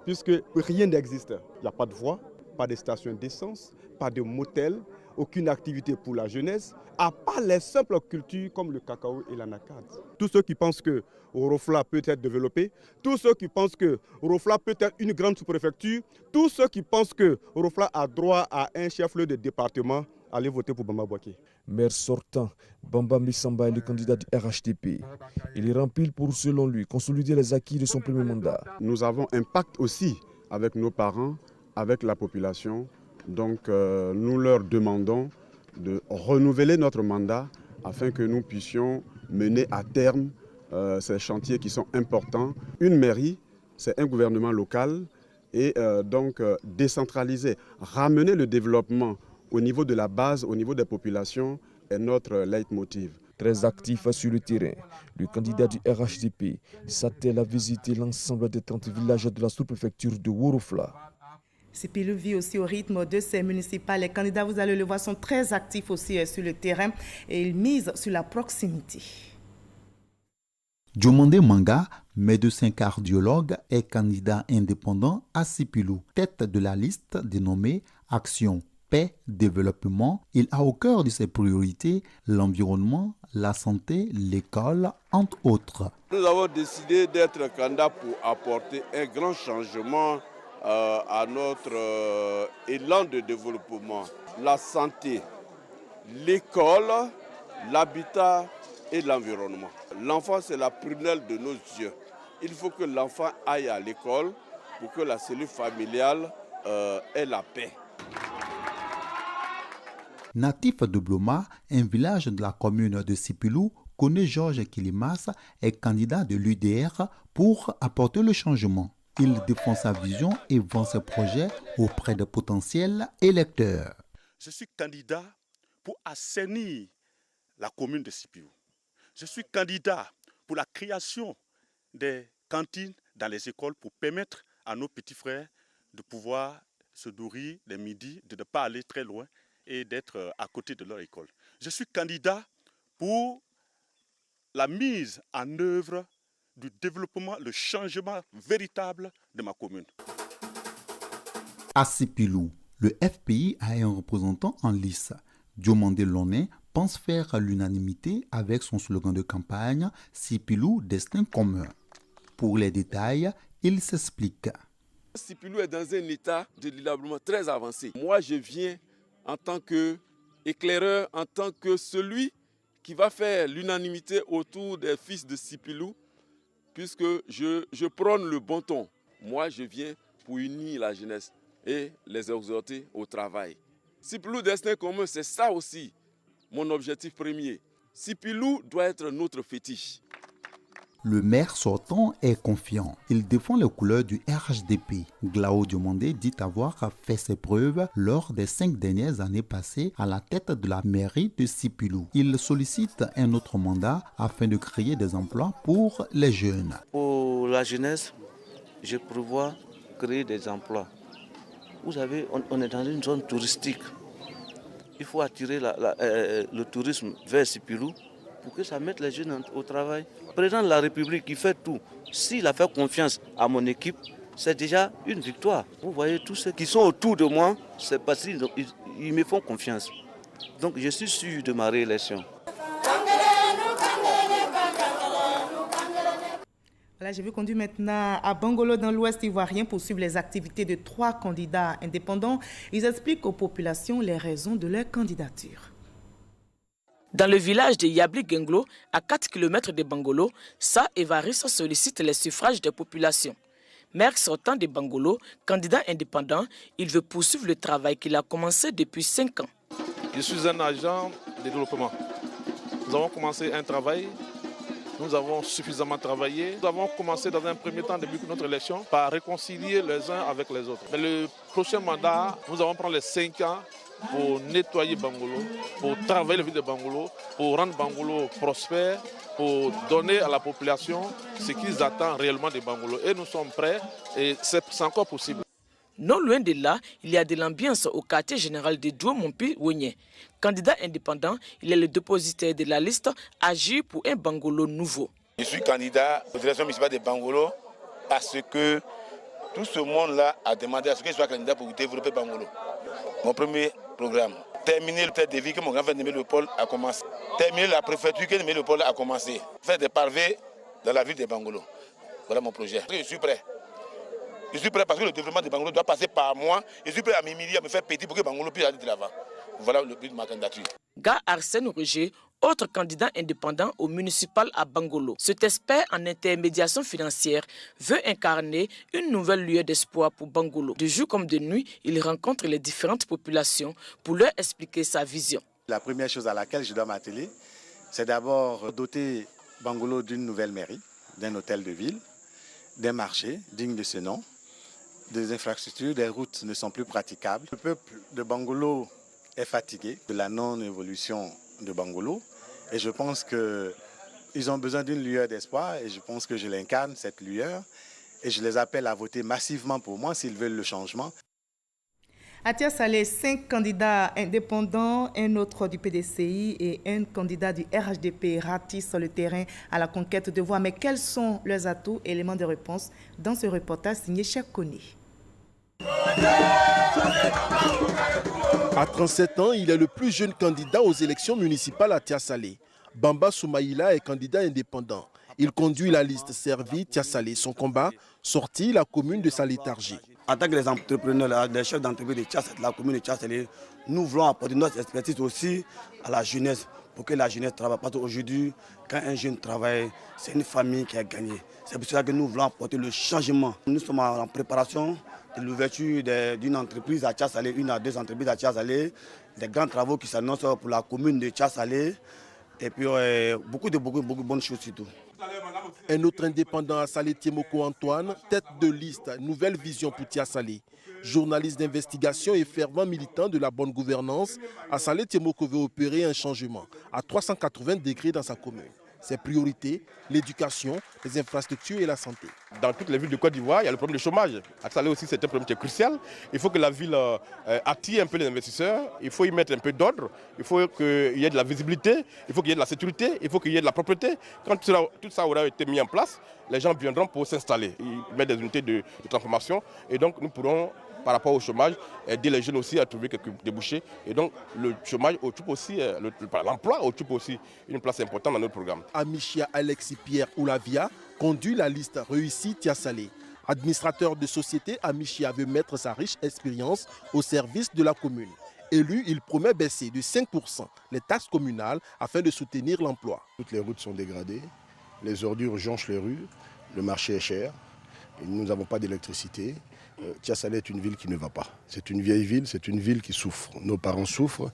puisque rien n'existe. Il n'y a pas de voie, pas de station d'essence, pas de motel, aucune activité pour la jeunesse, à part les simples cultures comme le cacao et l'anacade. Tous ceux qui pensent que Worofla peut être développé, tous ceux qui pensent que Worofla peut être une grande sous-préfecture, tous ceux qui pensent que Worofla a droit à un chef-lieu de département, allez voter pour Bamba Bouaké. Maire sortant, Bamba Missamba est le candidat du RHDP. Il est rempli pour, selon lui, consolider les acquis de son premier mandat. Nous avons un pacte aussi avec nos parents, avec la population. Donc nous leur demandons de renouveler notre mandat afin que nous puissions mener à terme ces chantiers qui sont importants. Une mairie, c'est un gouvernement local et donc décentraliser, ramener le développement au niveau de la base, au niveau des populations est notre leitmotiv. Très actif sur le terrain, le candidat du RHDP s'attelle à visiter l'ensemble des 30 villages de la sous-préfecture de Worofla. Sipilou vit aussi au rythme de ces municipales. Les candidats, vous allez le voir, sont très actifs aussi sur le terrain et ils misent sur la proximité. Diomandé Manga, médecin cardiologue, est candidat indépendant à Sipilou, tête de la liste dénommée Action Paix Développement. Il a au cœur de ses priorités l'environnement, la santé, l'école, entre autres. Nous avons décidé d'être candidat pour apporter un grand changement à notre élan de développement. La santé, l'école, l'habitat et l'environnement. L'enfant, c'est la prunelle de nos yeux. Il faut que l'enfant aille à l'école pour que la cellule familiale ait la paix. Natif de Bloma, un village de la commune de Sipilou, connaît Georges Kilimas, est candidat de l'UDR pour apporter le changement. Il défend sa vision et vend ses projets auprès de potentiels électeurs. Je suis candidat pour assainir la commune de Sipilou. Je suis candidat pour la création des cantines dans les écoles pour permettre à nos petits frères de pouvoir se nourrir les midis, de ne pas aller très loin et d'être à côté de leur école. Je suis candidat pour la mise en œuvre du développement, le changement véritable de ma commune. À Sipilou, le FPI a un représentant en lice. Diomandé Loné pense faire l'unanimité avec son slogan de campagne « Sipilou, destin commun ». Pour les détails, il s'explique. Sipilou est dans un état de délabrement très avancé. Moi, je viens en tant qu'éclaireur, en tant que celui qui va faire l'unanimité autour des fils de Sipilou, puisque je prône le bon ton. Moi, je viens pour unir la jeunesse et les exhorter au travail. Sipilou, destin commun, c'est ça aussi mon objectif premier. Sipilou doit être notre fétiche. Le maire sortant est confiant. Il défend les couleurs du RHDP. Glao Diomandé dit avoir fait ses preuves lors des 5 dernières années passées à la tête de la mairie de Sipilou. Il sollicite un autre mandat afin de créer des emplois pour les jeunes. Pour la jeunesse, je prévois créer des emplois. Vous savez, on est dans une zone touristique. Il faut attirer le tourisme vers Sipilou pour que ça mette les jeunes au travail. Le président de la République, il fait tout. S'il a fait confiance à mon équipe, c'est déjà une victoire. Vous voyez, tous ceux qui sont autour de moi, c'est parce qu'ils me font confiance. Donc je suis sûr de ma réélection. Voilà, je vais conduire maintenant à Bangolo dans l'Ouest ivoirien pour suivre les activités de 3 candidats indépendants. Ils expliquent aux populations les raisons de leur candidature. Dans le village de Yabli-Genglo, à 4 km de Bangolo, Sa Evariste sollicite les suffrages des populations. Maire sortant de Bangolo, candidat indépendant, il veut poursuivre le travail qu'il a commencé depuis 5 ans. Je suis un agent de développement. Nous avons commencé un travail. Nous avons suffisamment travaillé. Nous avons commencé dans un premier temps, depuis notre élection, par réconcilier les uns avec les autres. Mais le prochain mandat, nous allons prendre les 5 ans pour nettoyer Bangolo, pour travailler la ville de Bangolo, pour rendre Bangolo prospère, pour donner à la population ce qu'ils attendent réellement de Bangolo. Et nous sommes prêts et c'est encore possible. Non loin de là, il y a de l'ambiance au quartier général de Douo-Mompi-Wonye. Candidat indépendant, il est le dépositaire de la liste Agir pour un Bangolo nouveau. Je suis candidat aux élections municipales de Bangolo parce que tout ce monde-là a demandé à ce que je sois candidat pour développer Bangolo. Mon premier programme, terminer le tête de vie que mon grand frère Némé-Léopold a commencé. Terminer la préfecture que Némé-Léopold a commencé. Faire des pavés dans la ville de Bangolo. Voilà mon projet. Je suis prêt. Je suis prêt parce que le développement de Bangolo doit passer par moi. Je suis prêt à m'humilier, à me faire petit pour que Bangolo puisse aller de l'avant. Voilà le but de ma candidature. Gars Arsène Roger, autre candidat indépendant au municipal à Bangolo. Cet expert en intermédiation financière veut incarner une nouvelle lueur d'espoir pour Bangolo. De jour comme de nuit, il rencontre les différentes populations pour leur expliquer sa vision. La première chose à laquelle je dois m'atteler, c'est d'abord doter Bangolo d'une nouvelle mairie, d'un hôtel de ville, d'un marché digne de ce nom, des infrastructures, des routes ne sont plus praticables. Le peuple de Bangolo est fatigué de la non-évolution de Bangolo et je pense qu'ils ont besoin d'une lueur d'espoir et je pense que je l'incarne, cette lueur, et je les appelle à voter massivement pour moi s'ils veulent le changement. À Tia-Salé, 5 candidats indépendants, un autre du PDCI et un candidat du RHDP ratissent le terrain à la conquête de voix. Mais quels sont leurs atouts? Éléments de réponse dans ce reportage signé Cheikh Koni. À 37 ans, il est le plus jeune candidat aux élections municipales à Tia-Salé. Bamba Soumaïla est candidat indépendant. Il conduit la liste Servi Tia-Salé. Son combat, sortir la commune de sa léthargie. En tant que les entrepreneurs, les chefs d'entreprise de la commune de Tia-Salé, nous voulons apporter notre expertise aussi à la jeunesse pour que la jeunesse travaille. Parce qu'aujourd'hui, quand un jeune travaille, c'est une famille qui a gagné. C'est pour cela que nous voulons apporter le changement. Nous sommes en préparation de l'ouverture d'une entreprise à Tia-Salé, 1 à 2 entreprises à Tia-Salé, des grands travaux qui s'annoncent pour la commune de Tia-Salé et puis beaucoup de bonnes choses surtout. Un autre indépendant à Salé, Tiemoko Antoine, tête de liste Nouvelle Vision pour Tia-Salé. Journaliste d'investigation et fervent militant de la bonne gouvernance, à Salé, Tiemoko veut opérer un changement à 380 degrés dans sa commune. Ses priorités, l'éducation, les infrastructures et la santé. Dans toutes les villes de Côte d'Ivoire, il y a le problème du chômage. À Salé aussi, c'est un problème qui est crucial. Il faut que la ville attire un peu les investisseurs, il faut y mettre un peu d'ordre, il faut qu'il y ait de la visibilité, il faut qu'il y ait de la sécurité, il faut qu'il y ait de la propreté. Quand tout ça aura été mis en place, les gens viendront pour s'installer. Ils mettent des unités de transformation et donc nous pourrons, par rapport au chômage, aider les jeunes aussi à trouver quelques débouchés. Et donc le chômage occupe aussi, l'emploi occupe aussi une place importante dans notre programme. Amichia Alexis Pierre Oulavia conduit la liste Réussie Tia-Salé. Administrateur de société, Amichia veut mettre sa riche expérience au service de la commune. Élu, il promet baisser de 5% les taxes communales afin de soutenir l'emploi. Toutes les routes sont dégradées, les ordures jonchent les rues, le marché est cher, et nous n'avons pas d'électricité. Tia-Salé est une ville qui ne va pas. C'est une vieille ville, c'est une ville qui souffre. Nos parents souffrent.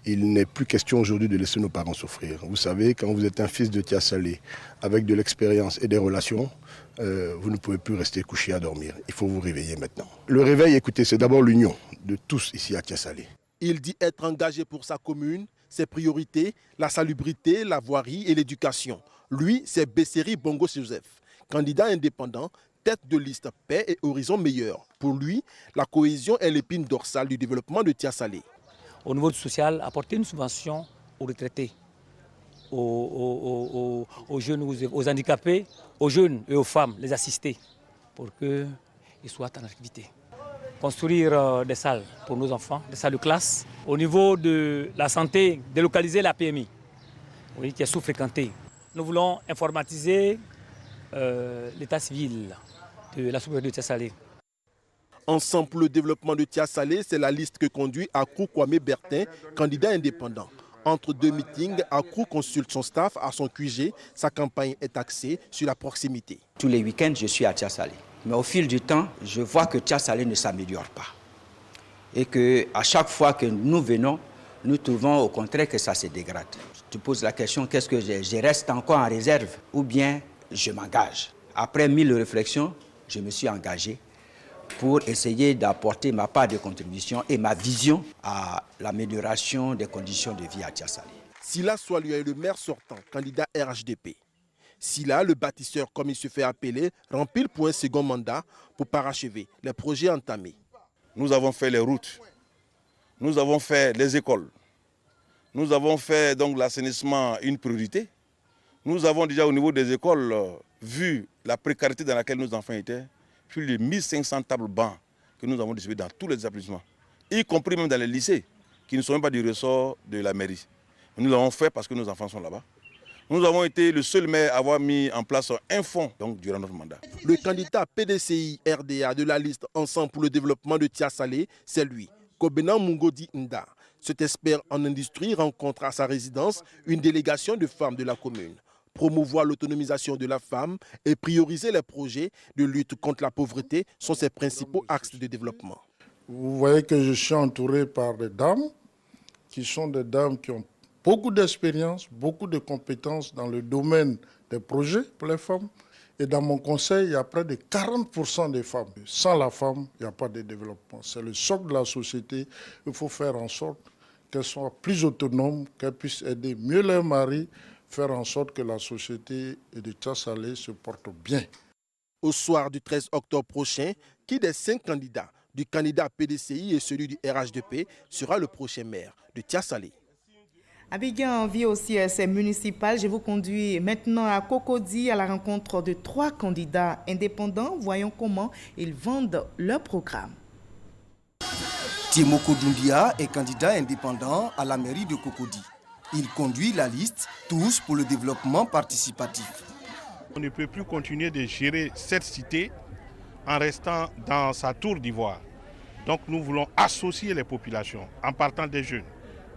Il n'est plus question aujourd'hui de laisser nos parents souffrir. Vous savez, quand vous êtes un fils de Tia-Salé, avec de l'expérience et des relations, vous ne pouvez plus rester couché à dormir. Il faut vous réveiller maintenant. Le réveil, écoutez, c'est d'abord l'union de tous ici à Tia-Salé. Il dit être engagé pour sa commune, ses priorités, la salubrité, la voirie et l'éducation. Lui, c'est Besseri Bongo Joseph. Candidat indépendant, tête de liste Paix et Horizon Meilleur. Pour lui, la cohésion est l'épine dorsale du développement de Tia Salé. Au niveau du social, apporter une subvention aux retraités, aux jeunes, aux handicapés, aux jeunes et aux femmes, les assister pour qu'ils soient en activité. Construire des salles pour nos enfants, des salles de classe. Au niveau de la santé, délocaliser la PMI, oui, qui est sous-fréquentée. Nous voulons informatiser l'état civil de la sous-préfecture de Tia Salé. Ensemble pour le développement de Tia Salé, c'est la liste que conduit Akrou Kwame Bertin, candidat indépendant. Entre deux meetings, Akrou consulte son staff à son QG. Sa campagne est axée sur la proximité. Tous les week-ends, je suis à Tia Salé. Mais au fil du temps, je vois que Tia Salé ne s'améliore pas. Et qu'à chaque fois que nous venons, nous trouvons au contraire que ça se dégrade. Tu poses la question, qu'est-ce que je reste encore en réserve ou bien je m'engage? Après 1000 réflexions, je me suis engagé pour essayer d'apporter ma part de contribution et ma vision à l'amélioration des conditions de vie à Tia Salé. Sila Soalua est le maire sortant, candidat RHDP. Sila, le bâtisseur comme il se fait appeler, rempile pour un second mandat pour parachever les projets entamés. Nous avons fait les routes, nous avons fait les écoles, nous avons fait donc l'assainissement une priorité. Nous avons déjà au niveau des écoles vu la précarité dans laquelle nos enfants étaient, plus de 1500 tables bancs que nous avons distribués dans tous les établissements, y compris même dans les lycées, qui ne sont même pas du ressort de la mairie. Nous l'avons fait parce que nos enfants sont là-bas. Nous avons été le seul maire à avoir mis en place un fonds donc, durant notre mandat. Le candidat PDCI RDA de la liste Ensemble pour le développement de Tia Salé, c'est lui, Kobena Mungodi Nda. Cet expert en industrie rencontre à sa résidence une délégation de femmes de la commune. Promouvoir l'autonomisation de la femme et prioriser les projets de lutte contre la pauvreté sont ses principaux axes de développement. Vous voyez que je suis entouré par des dames qui sont des dames qui ont beaucoup d'expérience, beaucoup de compétences dans le domaine des projets pour les femmes. Et dans mon conseil, il y a près de 40% des femmes. Sans la femme, il n'y a pas de développement. C'est le socle de la société. Il faut faire en sorte qu'elles soient plus autonomes, qu'elles puissent aider mieux leurs maris, faire en sorte que la société de Tia Salé se porte bien. Au soir du 13 octobre prochain, qui des 5 candidats, du candidat PDCI et celui du RHDP, sera le prochain maire de Tia Salé? Abidjan vit aussi ces municipales. Je vous conduis maintenant à Cocody à la rencontre de 3 candidats indépendants. Voyons comment ils vendent leur programme. Timoko Doumbia est candidat indépendant à la mairie de Cocody. Il conduit la liste Tous pour le développement participatif. On ne peut plus continuer de gérer cette cité en restant dans sa tour d'ivoire. Donc nous voulons associer les populations en partant des jeunes,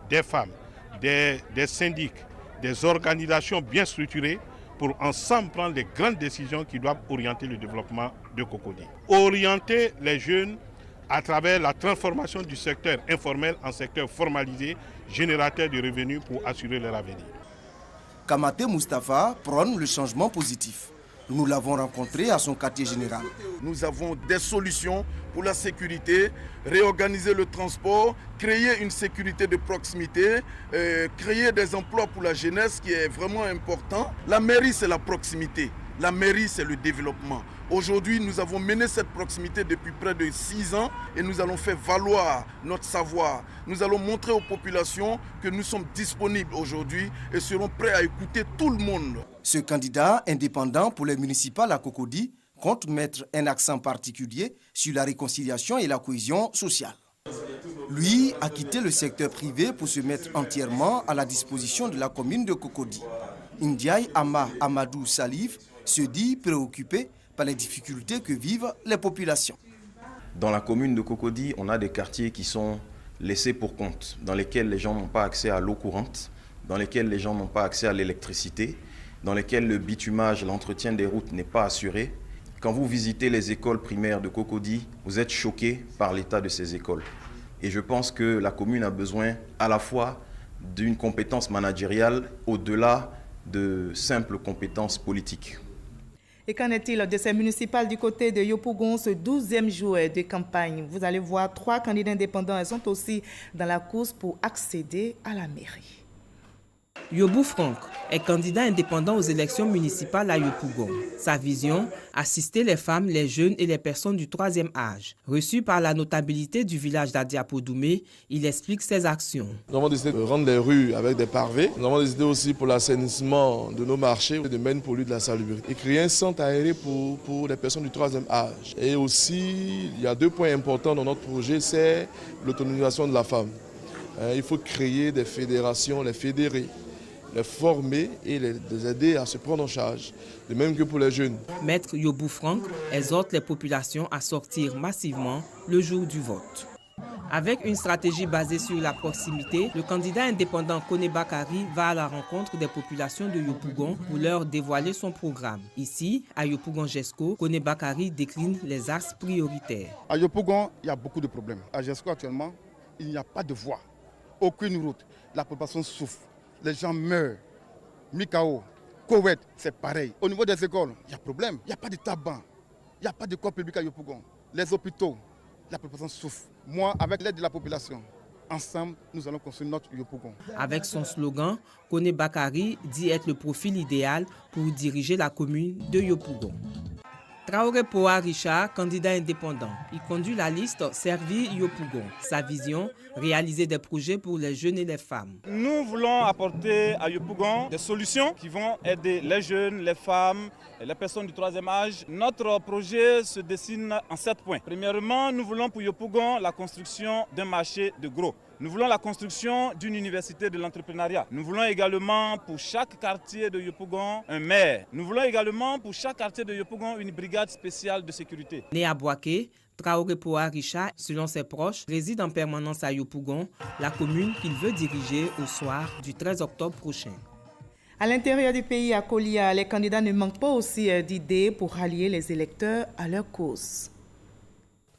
des femmes, des syndics, des organisations bien structurées pour ensemble prendre les grandes décisions qui doivent orienter le développement de Cocody. Orienter les jeunes à travers la transformation du secteur informel en secteur formalisé, générateur de revenus pour assurer leur avenir. Kamate Moustapha prône le changement positif. Nous l'avons rencontré à son quartier général. Nous avons des solutions pour la sécurité, réorganiser le transport, créer une sécurité de proximité, créer des emplois pour la jeunesse qui est vraiment important. La mairie, c'est la proximité. La mairie, c'est le développement. Aujourd'hui, nous avons mené cette proximité depuis près de 6 ans et nous allons faire valoir notre savoir. Nous allons montrer aux populations que nous sommes disponibles aujourd'hui et serons prêts à écouter tout le monde. Ce candidat indépendant pour les municipales à Cocody compte mettre un accent particulier sur la réconciliation et la cohésion sociale. Lui a quitté le secteur privé pour se mettre entièrement à la disposition de la commune de Cocody. Ndiaye Ama Amadou Salif se dit préoccupé par les difficultés que vivent les populations. Dans la commune de Cocody, on a des quartiers qui sont laissés pour compte, dans lesquels les gens n'ont pas accès à l'eau courante, dans lesquels les gens n'ont pas accès à l'électricité, dans lesquels le bitumage, l'entretien des routes n'est pas assuré. Quand vous visitez les écoles primaires de Cocody, vous êtes choqués par l'état de ces écoles. Et je pense que la commune a besoin à la fois d'une compétence managériale au-delà de simples compétences politiques. Et qu'en est-il de ces municipales du côté de Yopougon, ce 12e jour de campagne? Vous allez voir 3 candidats indépendants, elles sont aussi dans la course pour accéder à la mairie. Yobou Franck est candidat indépendant aux élections municipales à Yopougon. Sa vision, assister les femmes, les jeunes et les personnes du troisième âge. Reçu par la notabilité du village d'Adiapodoumé, il explique ses actions. Nous avons décidé de rendre les rues avec des pavés. Nous avons décidé aussi pour l'assainissement de nos marchés, de mettre pour lui de la salubrité. Et créer un centre aéré pour les personnes du troisième âge. Et aussi, il y a 2 points importants dans notre projet, c'est l'autonomisation de la femme. Il faut créer des fédérations, les fédérer, les former et les aider à se prendre en charge, de même que pour les jeunes. Maître Yobou Franck exhorte les populations à sortir massivement le jour du vote. Avec une stratégie basée sur la proximité, le candidat indépendant Kone Bakari va à la rencontre des populations de Yopougon pour leur dévoiler son programme. Ici, à Yopougon-Jesco, Kone Bakari décline les axes prioritaires. À Yopougon, il y a beaucoup de problèmes. À Jesco, actuellement, il n'y a pas de voie, aucune route. La population souffre. Les gens meurent. Mikao, Koweït, c'est pareil. Au niveau des écoles, il y a problème. Il n'y a pas de tabac. Il n'y a pas de corps public à Yopougon. Les hôpitaux, la population souffre. Moi, avec l'aide de la population, ensemble, nous allons construire notre Yopougon. Avec son slogan, Kone Bakari dit être le profil idéal pour diriger la commune de Yopougon. Traoré Poa Richard, candidat indépendant. Il conduit la liste Servir Yopougon. Sa vision, réaliser des projets pour les jeunes et les femmes. Nous voulons apporter à Yopougon des solutions qui vont aider les jeunes, les femmes, et les personnes du troisième âge. Notre projet se dessine en 7 points. Premièrement, nous voulons pour Yopougon la construction d'un marché de gros. Nous voulons la construction d'une université de l'entrepreneuriat. Nous voulons également pour chaque quartier de Yopougon un maire. Nous voulons également pour chaque quartier de Yopougon une brigade spéciale de sécurité. Né à Boaké, Traoré Poa Richard, selon ses proches, réside en permanence à Yopougon, la commune qu'il veut diriger au soir du 13 octobre prochain. À l'intérieur du pays, à Kolia, les candidats ne manquent pas aussi d'idées pour rallier les électeurs à leur cause.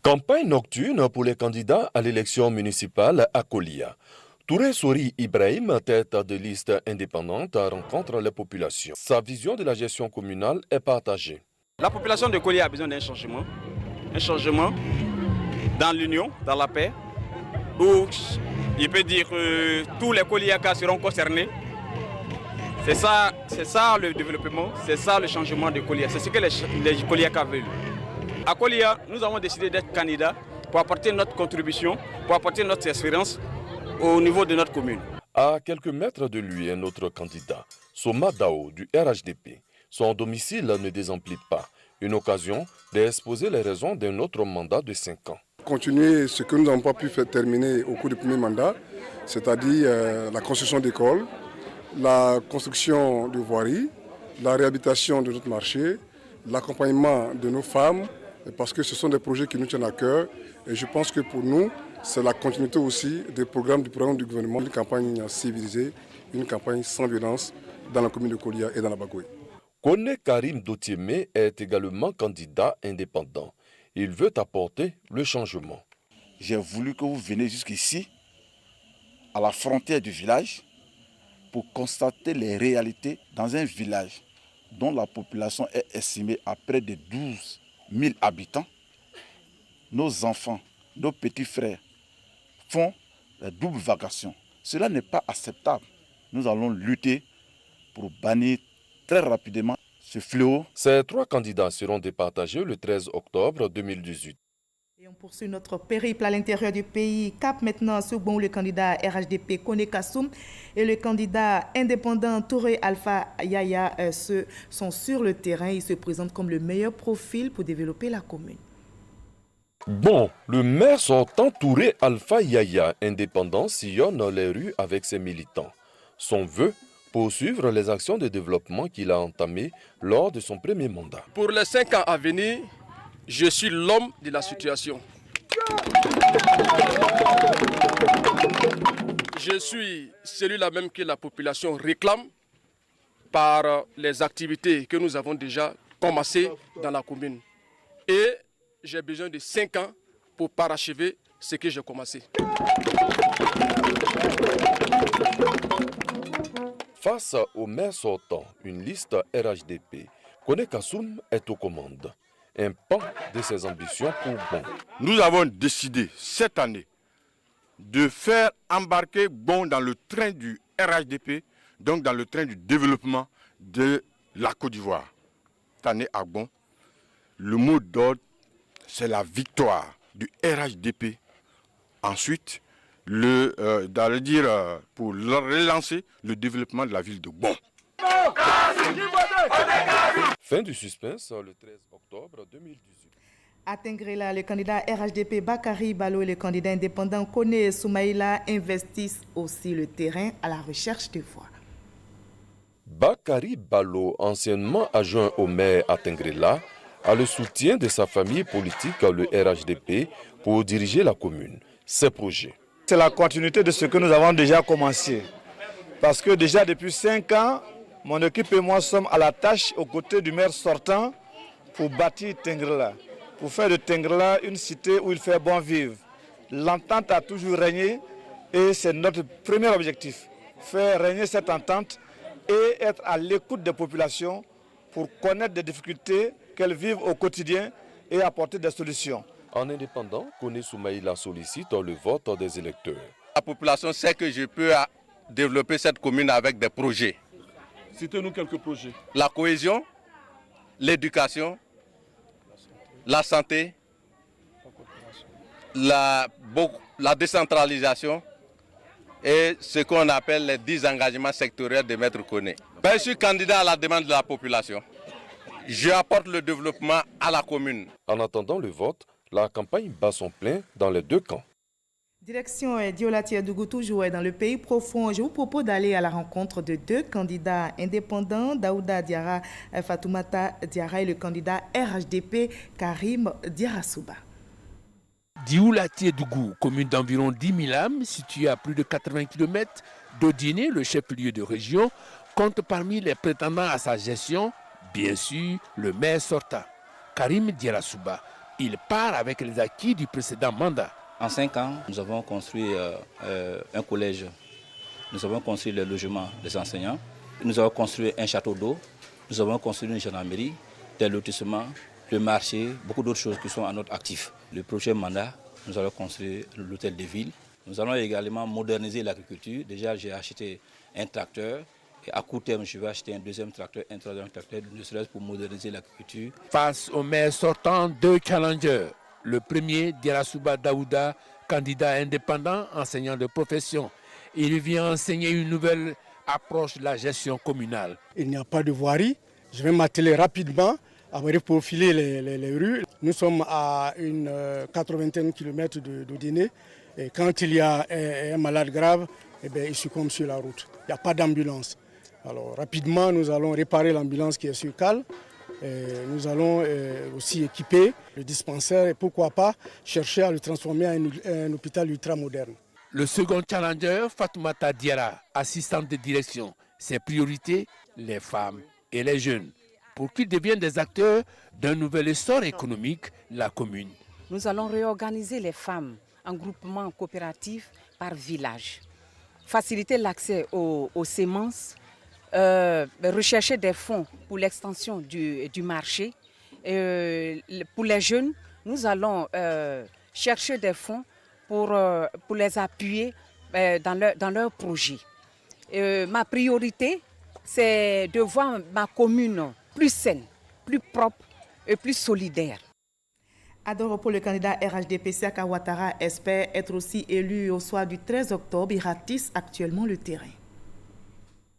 Campagne nocturne pour les candidats à l'élection municipale à Kolia. Touré Sori Ibrahim, tête de liste indépendante, rencontre les populations. Sa vision de la gestion communale est partagée. La population de Kolia a besoin d'un changement. Un changement dans l'union, dans la paix, où il peut dire que tous les Koliakas seront concernés. C'est ça le développement, c'est ça le changement de Kolia. C'est ce que les Koliakas veulent. À Kolia, nous avons décidé d'être candidats pour apporter notre contribution, pour apporter notre expérience au niveau de notre commune. À quelques mètres de lui, un autre candidat, Soma Dao du RHDP. Son domicile ne désemplit pas. Une occasion d'exposer les raisons d'un autre mandat de 5 ans. Continuer ce que nous n'avons pas pu faire terminer au cours du premier mandat, c'est-à-dire la construction d'écoles, la construction de voiries, la réhabilitation de notre marché, l'accompagnement de nos femmes, parce que ce sont des projets qui nous tiennent à cœur. Et je pense que pour nous, c'est la continuité aussi des programmes du gouvernement, une campagne civilisée, une campagne sans violence dans la commune de Kolia et dans la Bagoye. Kone Karim Dotieme est également candidat indépendant. Il veut apporter le changement. J'ai voulu que vous veniez jusqu'ici, à la frontière du village, pour constater les réalités dans un village dont la population est estimée à près de 12 000 habitants. Nos enfants, nos petits frères font la double vacation. Cela n'est pas acceptable. Nous allons lutter pour bannir très rapidement ce fléau. Ces 3 candidats seront départagés le 13 octobre 2018. Et on poursuit notre périple à l'intérieur du pays. Cap maintenant sur bon le candidat RHDP Kone Kassoum et le candidat indépendant Touré Alpha Yaya sont sur le terrain. Ils se présentent comme le meilleur profil pour développer la commune. Bon, le maire sortant Touré Alpha Yaya, indépendant, sillonne les rues avec ses militants. Son vœu, poursuivre les actions de développement qu'il a entamées lors de son premier mandat. Pour les 5 ans à venir, je suis l'homme de la situation. Je suis celui-là même que la population réclame par les activités que nous avons déjà commencées dans la commune. Et j'ai besoin de 5 ans pour parachever ce que j'ai commencé. Face au maire sortant, une liste RHDP, Kone Kassoum est aux commandes. Un pan de ses ambitions pour Bon. Nous avons décidé cette année de faire embarquer Bon dans le train du RHDP donc dans le train du développement de la Côte d'Ivoire. Tane Agbon, le mot d'ordre, c'est la victoire du RHDP. Ensuite, pour relancer le développement de la ville de Gbon. Fin du suspense le 13 octobre 2018. À Tengrela, le candidat RHDP Bakary Ballo et le candidat indépendant Koné Soumaïla investissent aussi le terrain à la recherche de voix. Bakary Ballo, anciennement adjoint au maire à Tengrela, a le soutien de sa famille politique, le RHDP, pour diriger la commune. Ses projets. C'est la continuité de ce que nous avons déjà commencé. Parce que déjà depuis 5 ans, mon équipe et moi sommes à la tâche aux côtés du maire sortant pour bâtir Tengrela, pour faire de Tengrela une cité où il fait bon vivre. L'entente a toujours régné et c'est notre premier objectif, faire régner cette entente et être à l'écoute des populations pour connaître des difficultés qu'elles vivent au quotidien et apporter des solutions. En indépendant, Koné Soumaïla sollicite le vote des électeurs. La population sait que je peux développer cette commune avec des projets. Citez-nous quelques projets. La cohésion, l'éducation, la santé, la décentralisation et ce qu'on appelle les 10 engagements sectoriels de Maître Koné. Je suis candidat à la demande de la population. Je apporte le développement à la commune. En attendant le vote, la campagne bat son plein dans les deux camps. Direction Diola-Tiédougou, toujours dans le pays profond. Je vous propose d'aller à la rencontre de 2 candidats indépendants, Daouda Diarra, Fatoumata Diarra et le candidat RHDP, Karim Diarra-Souba. Diola-Tiédougou, commune d'environ 10 000 âmes, située à plus de 80 km d'Odiné, le chef-lieu de région, compte parmi les prétendants à sa gestion, bien sûr, le maire sortant, Karim Diarra-Souba. Il part avec les acquis du précédent mandat. En 5 ans, nous avons construit un collège, nous avons construit le logement des enseignants, nous avons construit un château d'eau, nous avons construit une gendarmerie, des lotissements, le marché, beaucoup d'autres choses qui sont à notre actif. Le prochain mandat, nous allons construire l'hôtel de ville. Nous allons également moderniser l'agriculture. Déjà, j'ai acheté un tracteur. Et à court terme, je vais acheter un 2e tracteur, un 3e tracteur, ne serait-ce pour moderniser l'agriculture. Face au maire sortant, 2 challengers. Le premier, Diarra-Souba Daouda, candidat indépendant, enseignant de profession. Il vient enseigner une nouvelle approche de la gestion communale. Il n'y a pas de voirie. Je vais m'atteler rapidement à reprofiler les rues. Nous sommes à une 80 km d'Odiné. Et quand il y a un malade grave, eh bien, il succombe sur la route. Il n'y a pas d'ambulance. Alors rapidement, nous allons réparer l'ambulance qui est sur cale. Nous allons aussi équiper le dispensaire et pourquoi pas chercher à le transformer en un hôpital ultramoderne. Le second challenger, Fatoumata Diarra, assistante de direction. Ses priorités, les femmes et les jeunes, pour qu'ils deviennent des acteurs d'un nouvel essor économique, la commune. Nous allons réorganiser les femmes en groupements coopératifs par village, faciliter l'accès aux semences, rechercher des fonds pour l'extension du marché. Pour les jeunes, nous allons chercher des fonds pour les appuyer dans leurs projets. Ma priorité, c'est de voir ma commune plus saine, plus propre et plus solidaire. Adoro pour le candidat RHDP, Siaka Ouattara espère être aussi élu au soir du 13 octobre. Il ratisse actuellement le terrain.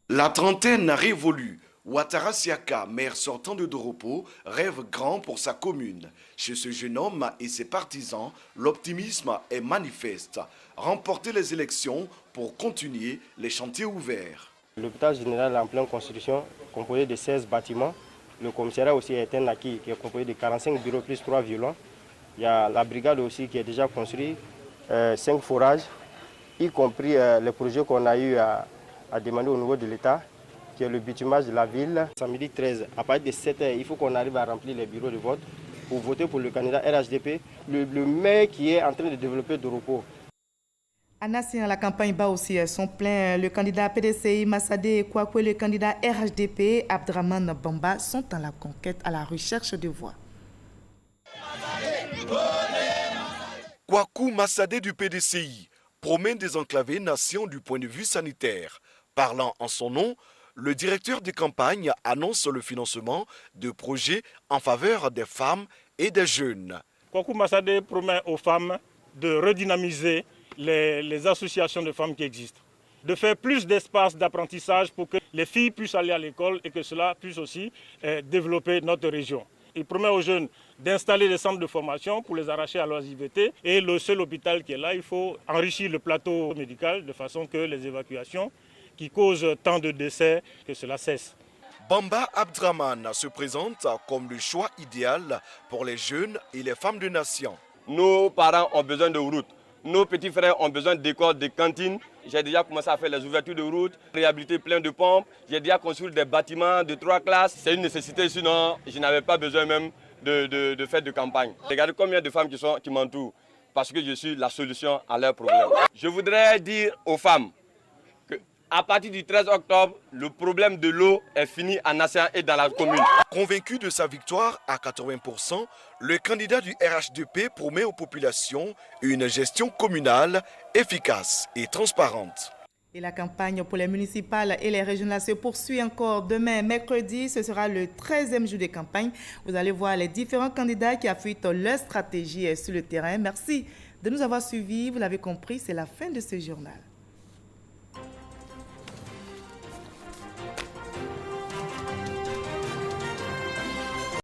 La trentaine a révolu. Ouattara Siaka, maire sortant de Doropo, rêve grand pour sa commune. Chez ce jeune homme et ses partisans, l'optimisme est manifeste. Remporter les élections pour continuer les chantiers ouverts. L'hôpital général est en pleine construction, composé de 16 bâtiments. Le commissariat aussi est un acquis qui est composé de 45 bureaux plus 3 violons. Il y a la brigade aussi qui est déjà construite, 5 forages, y compris les projets qu'on a eu à demander au niveau de l'État, qui est le bitumage de la ville. Samedi 13, à partir de 7 h, il faut qu'on arrive à remplir les bureaux de vote pour voter pour le candidat RHDP, le maire qui est en train de développer Doropo. À Nassien, la campagne bat aussi son plein. Le candidat PDCI Massadé Kouakou et le candidat RHDP Abdraman Bamba sont dans la conquête à la recherche de voix. Kouakou Massadé du PDCI promet désenclaver Nation du point de vue sanitaire. Parlant en son nom, le directeur de campagne annonce le financement de projets en faveur des femmes et des jeunes. Kouakou Massadé promet aux femmes de redynamiser les associations de femmes qui existent, de faire plus d'espace d'apprentissage pour que les filles puissent aller à l'école et que cela puisse aussi développer notre région. Il promet aux jeunes d'installer des centres de formation pour les arracher à leurs IVT. Et le seul hôpital qui est là, il faut enrichir le plateau médical de façon que les évacuations qui causent tant de décès, que cela cesse. Bamba Abdraman se présente comme le choix idéal pour les jeunes et les femmes de nation. Nos parents ont besoin de routes. Nos petits frères ont besoin d'écoles, de cantines. J'ai déjà commencé à faire les ouvertures de routes, réhabiliter plein de pompes. J'ai déjà construit des bâtiments de 3 classes. C'est une nécessité, sinon je n'avais pas besoin même de faire de campagne. Regardez combien de femmes qui m'entourent, parce que je suis la solution à leurs problèmes. Je voudrais dire aux femmes qu'à partir du 13 octobre, le problème de l'eau est fini à Nassien et dans la commune. Convaincu de sa victoire à 80%, le candidat du RHDP promet aux populations une gestion communale efficace et transparente. Et la campagne pour les municipales et les régionales se poursuit encore demain, mercredi. Ce sera le 13e jour de campagne. Vous allez voir les différents candidats qui affûtent leur stratégie sur le terrain. Merci de nous avoir suivis. Vous l'avez compris, c'est la fin de ce journal.